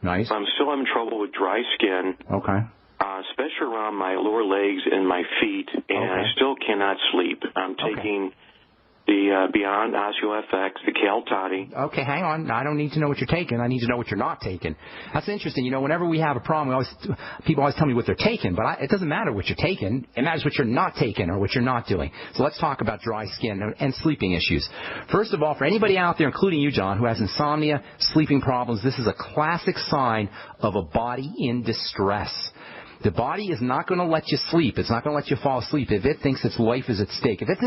Nice. I'm still having trouble with dry skin. Okay. Especially around my lower legs and my feet, and I still cannot sleep. I'm taking the Beyond OsteoFX, the Cal Toddy. Okay, hang on. I don't need to know what you're taking. I need to know what you're not taking. That's interesting. You know, whenever we have a problem, people always tell me what they're taking, but it doesn't matter what you're taking. It matters what you're not taking or what you're not doing. So let's talk about dry skin and sleeping issues. First of all, for anybody out there, including you, John, who has insomnia, sleeping problems, this is a classic sign of a body in distress. The body is not going to let you sleep. It's not going to let you fall asleep if it thinks its life is at stake. If it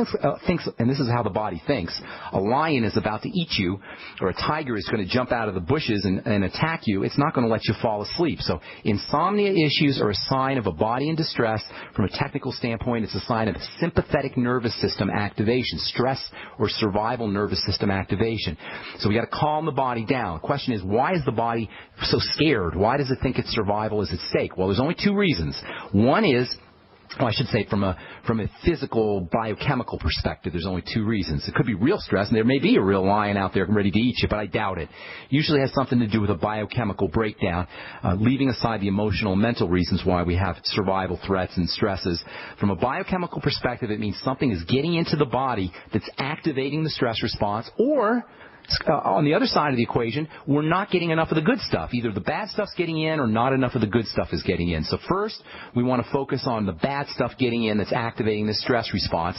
thinks, and this is how the body thinks, a lion is about to eat you or a tiger is going to jump out of the bushes and attack you, it's not going to let you fall asleep. So insomnia issues are a sign of a body in distress. From a technical standpoint, it's a sign of sympathetic nervous system activation, stress or survival nervous system activation. So we got to calm the body down. The question is, why is the body so scared? Why does it think its survival is at stake? Well, there's only two reasons. One is, well, I should say from a physical, biochemical perspective, there's only two reasons. It could be real stress, and there may be a real lion out there ready to eat you, but I doubt it. Usually has something to do with a biochemical breakdown, leaving aside the emotional and mental reasons why we have survival threats and stresses. From a biochemical perspective, it means something is getting into the body that's activating the stress response, or on the other side of the equation, we're not getting enough of the good stuff. Either the bad stuff's getting in or not enough of the good stuff is getting in. So first, we want to focus on the bad stuff getting in that's activating the stress response,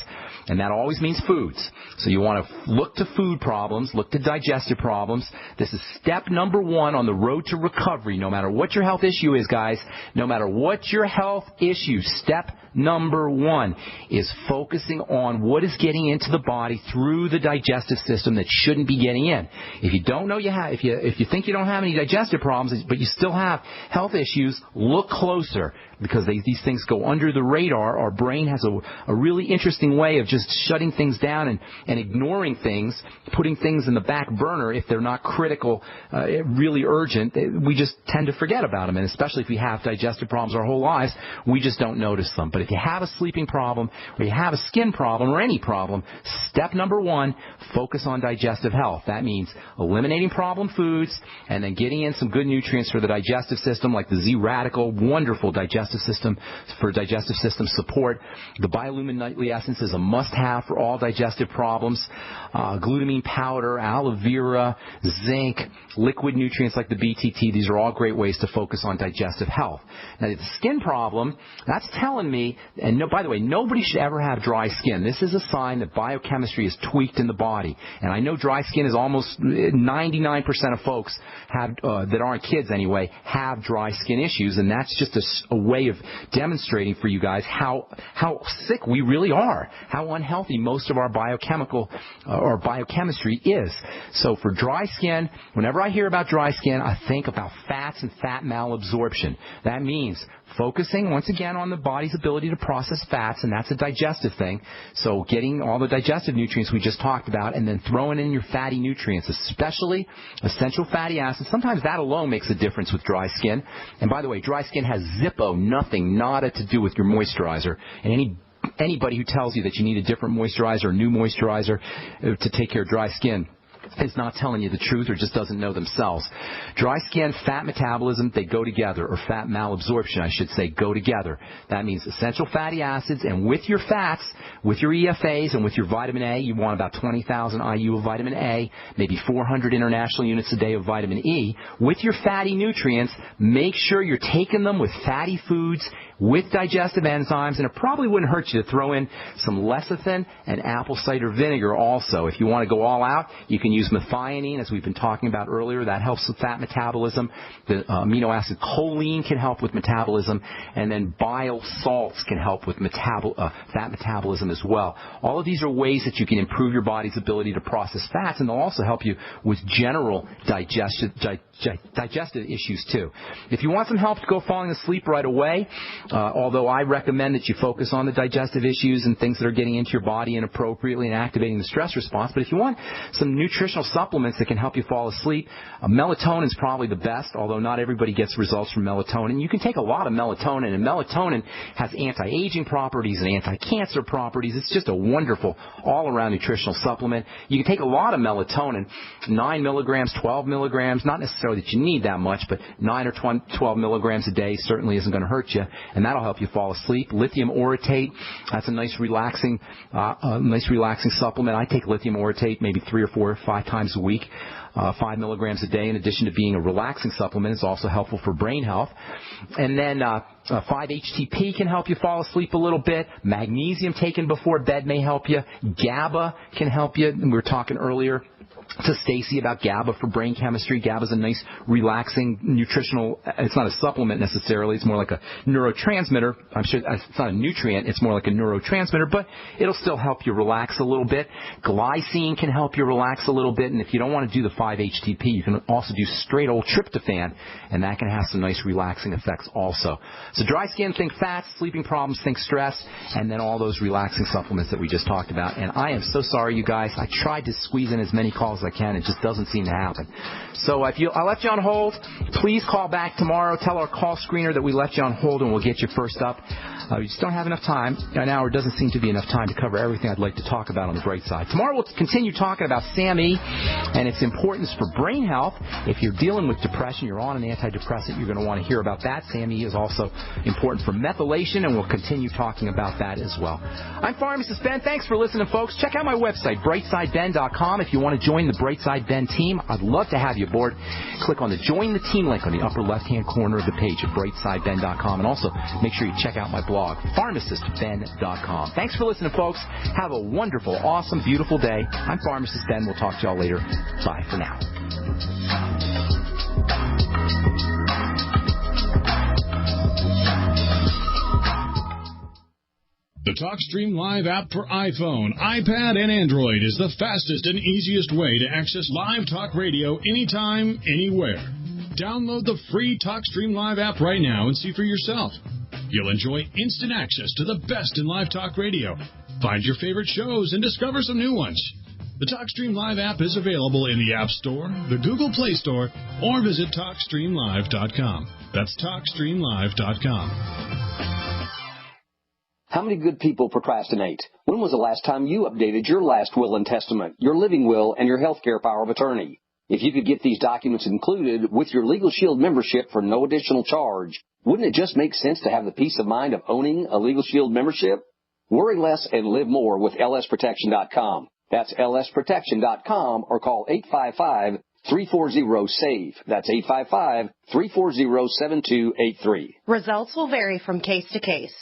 and that always means foods. So you want to look to food problems, look to digestive problems. This is step number one on the road to recovery, no matter what your health issue is, guys. No matter what your health issue, step number one is focusing on what is getting into the body through the digestive system that shouldn't be getting in. If you don't know you have, if you think you don't have any digestive problems, but you still have health issues, look closer, because these things go under the radar. Our brain has a really interesting way of just shutting things down and ignoring things, putting things in the back burner if they're not critical, really urgent. We just tend to forget about them, and especially if we have digestive problems our whole lives, we just don't notice them. But if you have a sleeping problem or you have a skin problem or any problem, step number one, focus on digestive health. That means eliminating problem foods and then getting in some good nutrients for the digestive system, like the Z-Radical, wonderful digestive system for digestive system support. The biolumin nightly essence is a must-have for all digestive problems. Glutamine powder, aloe vera, zinc, liquid nutrients like the BTT, these are all great ways to focus on digestive health. Now, the skin problem, that's telling me, and by the way, nobody should ever have dry skin. This is a sign that biochemistry is tweaked in the body. And I know dry skin is almost 99% of folks have, that aren't kids anyway, have dry skin issues, and that's just a way of demonstrating for you guys how sick we really are, how unhealthy most of our biochemical or biochemistry is. So for dry skin, whenever I hear about dry skin, I think about fats and fat malabsorption. That means focusing, once again, on the body's ability to process fats, and that's a digestive thing. So getting all the digestive nutrients we just talked about, and then throwing in your fatty nutrients, especially essential fatty acids. Sometimes that alone makes a difference with dry skin. And by the way, dry skin has zippo, nothing, nada to do with your moisturizer. And anybody who tells you that you need a different moisturizer or new moisturizer to take care of dry skin is not telling you the truth or just doesn't know themselves. Dry skin, fat metabolism, they go together, or fat malabsorption, I should say, go together. That means essential fatty acids, and with your fats, with your EFAs and with your vitamin A, you want about 20,000 IU of vitamin A, maybe 400 international units a day of vitamin E. With your fatty nutrients, make sure you're taking them with fatty foods, with digestive enzymes, and it probably wouldn't hurt you to throw in some lecithin and apple cider vinegar also. If you want to go all out, you can use methionine, as we've been talking about earlier. That helps with fat metabolism. The amino acid choline can help with metabolism, and then bile salts can help with fat metabolism as well. All of these are ways that you can improve your body's ability to process fats, and they'll also help you with general digestive issues too. If you want some help to go falling asleep right away, although I recommend that you focus on the digestive issues and things that are getting into your body inappropriately and activating the stress response, but if you want some nutritional supplements that can help you fall asleep, melatonin is probably the best, although not everybody gets results from melatonin. You can take a lot of melatonin, and melatonin has anti-aging properties and anti-cancer properties. It's just a wonderful all-around nutritional supplement. You can take a lot of melatonin, 9 milligrams, 12 milligrams, not necessarily necessarily that you need that much, but 9 or 12 milligrams a day certainly isn't going to hurt you, and that'll help you fall asleep. Lithium orotate, that's a nice relaxing supplement. I take lithium orotate maybe 3 or 4 or 5 times a week. 5 milligrams a day, in addition to being a relaxing supplement, is also helpful for brain health. And then 5-HTP can help you fall asleep a little bit. Magnesium taken before bed may help you. GABA can help you. And we were talking earlier to Stacy about GABA for brain chemistry. GABA is a nice, relaxing, nutritional, it's not a supplement necessarily, it's more like a neurotransmitter. I'm sure it's not a nutrient, it's more like a neurotransmitter, but it'll still help you relax a little bit. Glycine can help you relax a little bit, and if you don't want to do the 5-HTP, you can also do straight old tryptophan, and that can have some nice relaxing effects also. So dry skin, think fats, sleeping problems, think stress, and then all those relaxing supplements that we just talked about. And I am so sorry, you guys. I tried to squeeze in as many calls as I can. It just doesn't seem to happen. So if I left you on hold, please call back tomorrow. Tell our call screener that we left you on hold, and we'll get you first up. We just don't have enough time. An hour doesn't seem to be enough time to cover everything I'd like to talk about on the bright side. Tomorrow we'll continue talking about SAMe and its importance for brain health. If you're dealing with depression, you're on an antidepressant, you're going to want to hear about that. SAMe is also important for methylation, and we'll continue talking about that as well. I'm Pharmacist Ben. Thanks for listening, folks. Check out my website, brightsideben.com. If you want to join the Brightside Ben team, I'd love to have you aboard. Click on the Join the Team link on the upper left-hand corner of the page at brightsideben.com. And also, make sure you check out my blog, pharmacistben.com. Thanks for listening, folks. Have a wonderful, awesome, beautiful day. I'm Pharmacist Ben. We'll talk to y'all later. Bye for now. The TalkStream Live app for iPhone, iPad, and Android is the fastest and easiest way to access live talk radio anytime, anywhere. Download the free TalkStream Live app right now and see for yourself. You'll enjoy instant access to the best in live talk radio. Find your favorite shows and discover some new ones. The TalkStream Live app is available in the App Store, the Google Play Store, or visit TalkStreamLive.com. That's TalkStreamLive.com. How many good people procrastinate? When was the last time you updated your last will and testament, your living will, and your health care power of attorney? If you could get these documents included with your Legal Shield membership for no additional charge, wouldn't it just make sense to have the peace of mind of owning a Legal Shield membership? Worry less and live more with lsprotection.com. That's lsprotection.com, or call 855-340-SAVE. That's 855-340-7283. Results will vary from case to case.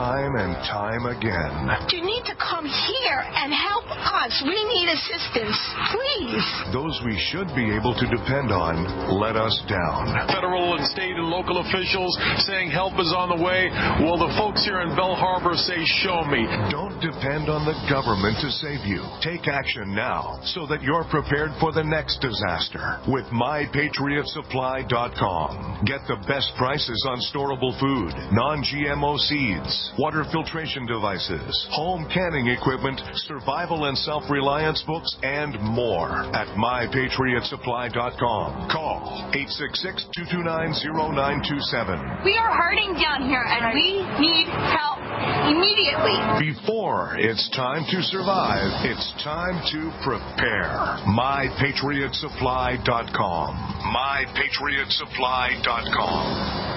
Time and time again. You need to come here and help us. We need assistance, please. Those we should be able to depend on let us down. Federal and state and local officials saying help is on the way. Well, the folks here in Belle Harbor say, show me. Don't depend on the government to save you. Take action now so that you're prepared for the next disaster with MyPatriotSupply.com. Get the best prices on storable food, non-GMO seeds, water filtration devices, home canning equipment, survival and self-reliance books, and more at MyPatriotSupply.com. Call 866-229-0927. We are hurting down here, and we need help immediately. Before it's time to survive, it's time to prepare. MyPatriotSupply.com. MyPatriotSupply.com.